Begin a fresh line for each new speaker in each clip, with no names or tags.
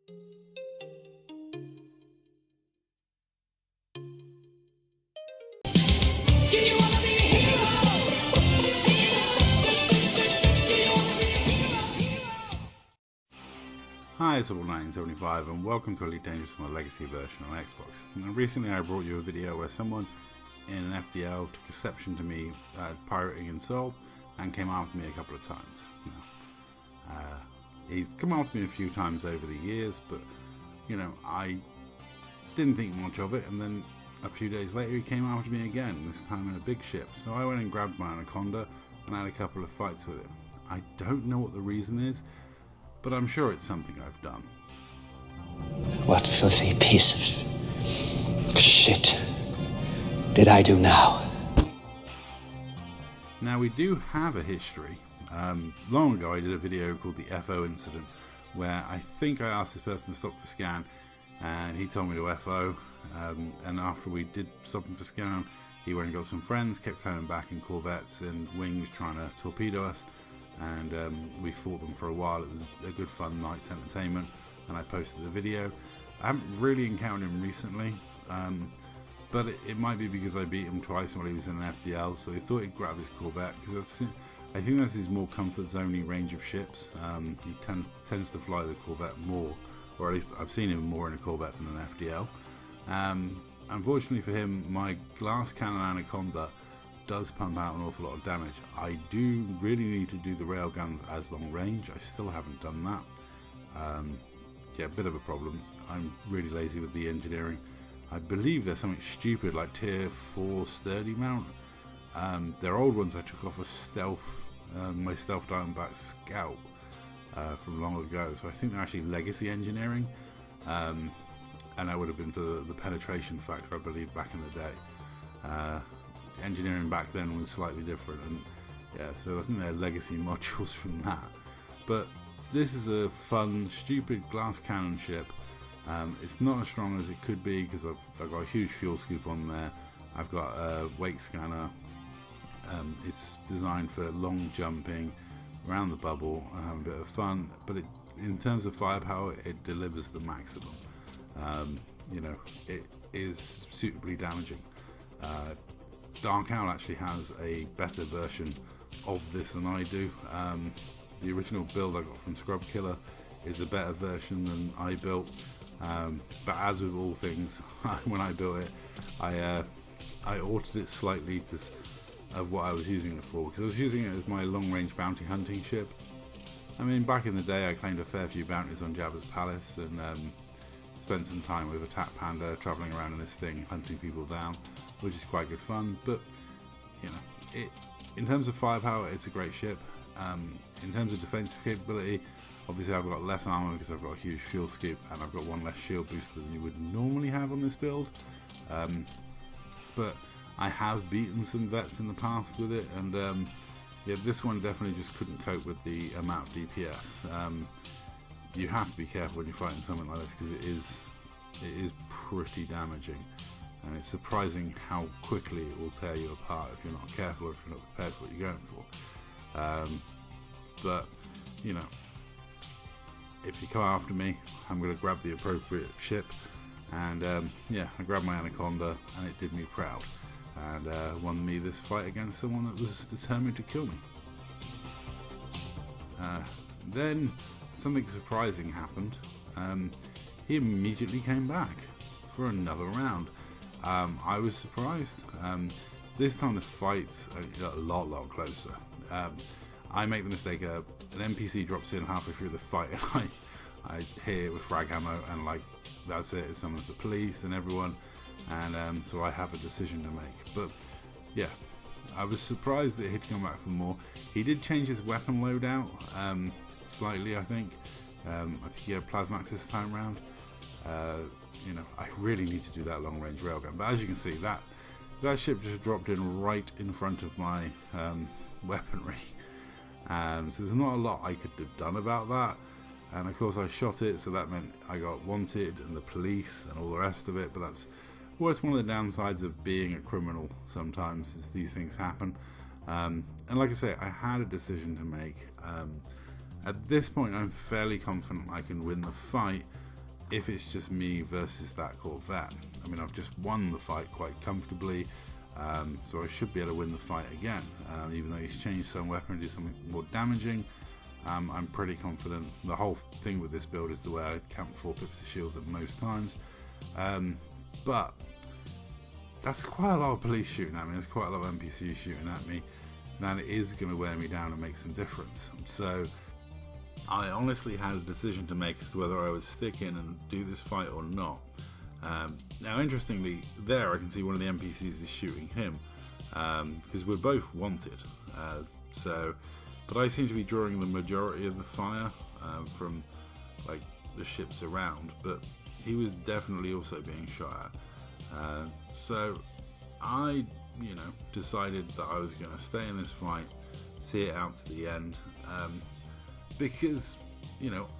Hi, it's 1975 and welcome to Elite Dangerous on the Legacy version on Xbox. Now, recently I brought you a video where someone in an FDL took exception to me pirating in Seoul and came after me a couple of times. He's come after me a few times over the years, but I didn't think much of it, and then a few days later he came after me again, this time in a big ship. So I went and grabbed my Anaconda and had a couple of fights with him. I don't know what the reason is, but I'm sure it's something I've done.
What filthy piece of shit did I do now?
Now, we do have a history. Long ago I did a video called the FO incident, where I think I asked this person to stop for scan and he told me to FO, and after we did stop him for scan, he went and got some friends, kept coming back in Corvettes and wings trying to torpedo us, and we fought them for a while. It was a good fun night's entertainment, and I posted the video. I haven't really encountered him recently, but it might be because I beat him twice while he was in an FDL, so he thought he'd grab his Corvette, because I think that's his more comfort zone-y range of ships. He tends to fly the Corvette more, or at least I've seen him more in a Corvette than an FDL. Unfortunately for him, my glass cannon Anaconda does pump out an awful lot of damage. I do really need to do the railguns as long range. I still haven't done that. Yeah, a bit of a problem. I'm really lazy with the engineering. I believe there's something stupid like tier 4 sturdy mount. They're old ones I took off a stealth, my stealth Diamondback Scout from long ago, so I think they're actually legacy engineering, and that would have been for the penetration factor, I believe, back in the day. Engineering back then was slightly different, and yeah, so I think they're legacy modules from that. But this is a fun, stupid glass cannon ship. It's not as strong as it could be because I've got a huge fuel scoop on there. I've got a wake scanner. It's designed for long jumping around the bubble and having a bit of fun, but in terms of firepower, it delivers the maximum. It is suitably damaging. Dark Owl actually has a better version of this than I do. The original build I got from Scrub Killer is a better version than I built, but as with all things, when I built it, I altered it slightly because of what I was using it for, because I was using it as my long-range bounty hunting ship. I mean, back in the day I claimed a fair few bounties on Jabba's palace, and spent some time with Attack Panda travelling around in this thing hunting people down, which is quite good fun. But in terms of firepower, it's a great ship. In terms of defensive capability, obviously I've got less armor because I've got a huge fuel scoop, and I've got one less shield booster than you would normally have on this build. But I have beaten some vets in the past with it, and yeah, this one definitely just couldn't cope with the amount of DPS. You have to be careful when you're fighting something like this, because it is pretty damaging, and it's surprising how quickly it will tear you apart if you're not careful or if you're not prepared for what you're going for. But if you come after me, I'm going to grab the appropriate ship, and yeah, I grabbed my Anaconda and it did me proud, and won me this fight against someone that was determined to kill me. Then something surprising happened. He immediately came back for another round. I was surprised. This time the fight's a lot closer. I make the mistake, an NPC drops in halfway through the fight, and I hit it with frag ammo, and like, that's it, it summons the police and everyone, and so I have a decision to make. But yeah, I was surprised that he'd come back for more. He did change his weapon loadout slightly, I think. I think he had Plasmax this time round. I really need to do that long range railgun, but as you can see, that ship just dropped in right in front of my weaponry, so there's not a lot I could have done about that. And of course I shot it, so that meant I got wanted and the police and all the rest of it. But that's one of the downsides of being a criminal sometimes, is these things happen. And like I say, I had a decision to make. At this point I'm fairly confident I can win the fight, if it's just me versus that Corvette. I mean, I've just won the fight quite comfortably, so I should be able to win the fight again. Even though he's changed some weapon to do something more damaging, I'm pretty confident. The whole thing with this build is the way I count 4 pips of shields at most times. But that's quite a lot of police shooting at me. There's quite a lot of NPCs shooting at me. That is going to wear me down and make some difference. So I honestly had a decision to make as to whether I would stick in and do this fight or not. Now, interestingly, there I can see one of the NPCs is shooting him, because we're both wanted. But I seem to be drawing the majority of the fire from like the ships around. But he was definitely also being shot at. So I, decided that I was going to stay in this fight, see it out to the end. Because,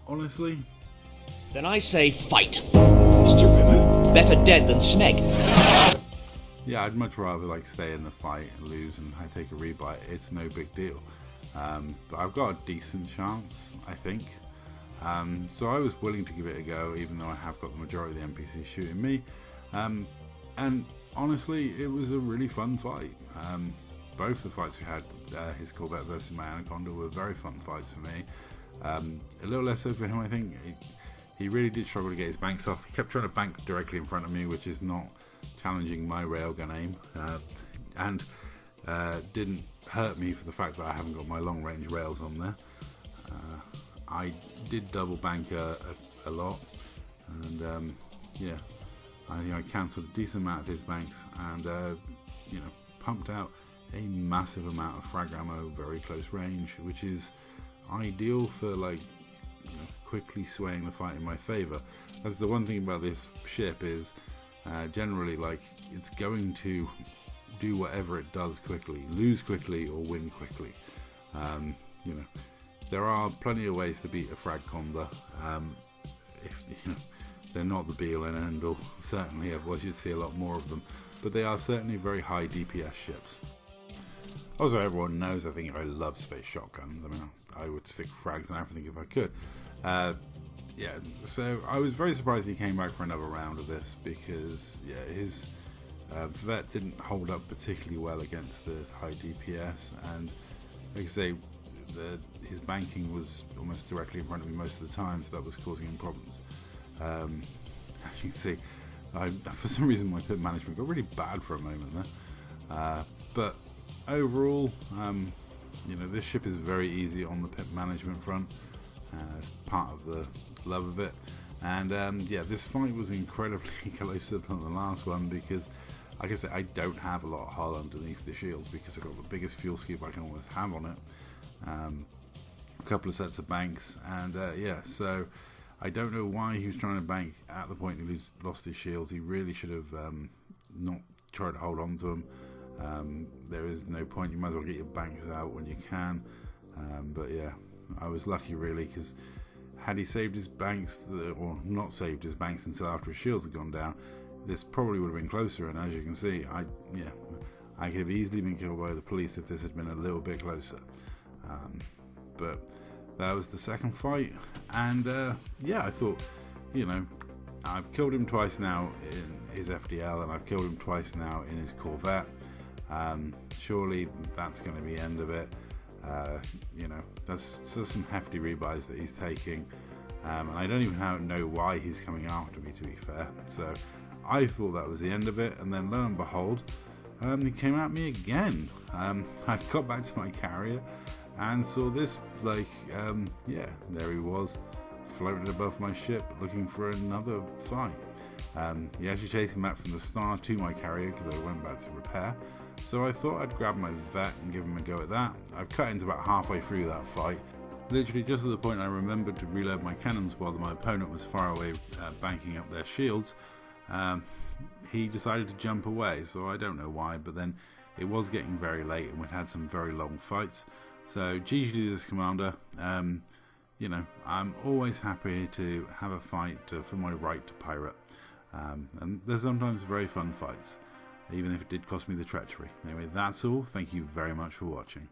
honestly...
Then I say fight, Mr. Rimmer. Better dead than Smeg.
Yeah, I'd much rather stay in the fight and lose and I take a rebite. It's no big deal. But I've got a decent chance, I think. So I was willing to give it a go, even though I have got the majority of the NPCs shooting me. And honestly, it was a really fun fight. Both the fights we had, his Corvette versus my Anaconda, were very fun fights for me. A little less so for him, I think. He really did struggle to get his banks off. He kept trying to bank directly in front of me, which is not challenging my railgun aim, and didn't hurt me for the fact that I haven't got my long range rails on there. I did double bank a lot, and yeah, I think I cancelled a decent amount of his banks, and pumped out a massive amount of frag ammo very close range, which is ideal for quickly swaying the fight in my favor. That's the one thing about this ship, is generally it's going to do whatever it does quickly, lose quickly or win quickly. There are plenty of ways to beat a frag combo. If they're not the be all and end all, certainly, otherwise you'd see a lot more of them, but they are certainly very high DPS ships. Also, everyone knows I think I love space shotguns. I mean, I would stick frags and everything if I could. Yeah, so I was very surprised he came back for another round of this, because his vet didn't hold up particularly well against the high DPS, and like I say, his banking was almost directly in front of me most of the time, so that was causing him problems. As you can see, for some reason my pit management got really bad for a moment there, but overall, this ship is very easy on the pit management front. It's part of the love of it, and yeah, this fight was incredibly closer than the last one, because like I said, I don't have a lot of hull underneath the shields because I've got the biggest fuel scoop I can always have on it, a couple of sets of banks, and yeah, so I don't know why he was trying to bank at the point he lost his shields. He really should have not tried to hold on to them. There is no point. You might as well get your banks out when you can. But yeah, I was lucky really, because had he saved his banks, or not saved his banks until after his shields had gone down, this probably would have been closer. And as you can see, I could have easily been killed by the police if this had been a little bit closer. But that was the second fight, and yeah, I thought, I've killed him twice now in his FDL, and I've killed him twice now in his Corvette. Surely that's going to be the end of it. That's some hefty rebuys that he's taking, and I don't even know why he's coming after me, to be fair. So I thought that was the end of it, and then lo and behold, he came at me again. I got back to my carrier and saw this, yeah, there he was, floating above my ship, looking for another fight. He actually chased me back from the star to my carrier, because I went back to repair. So I thought I'd grab my vet and give him a go at that. I've cut into about halfway through that fight, literally just at the point I remembered to reload my cannons while my opponent was far away banking up their shields. He decided to jump away, so I don't know why, but then it was getting very late and we'd had some very long fights. So GG to this commander. I'm always happy to have a fight for my right to pirate, and they're sometimes very fun fights, even if it did cost me the treachery. Anyway, that's all. Thank you very much for watching.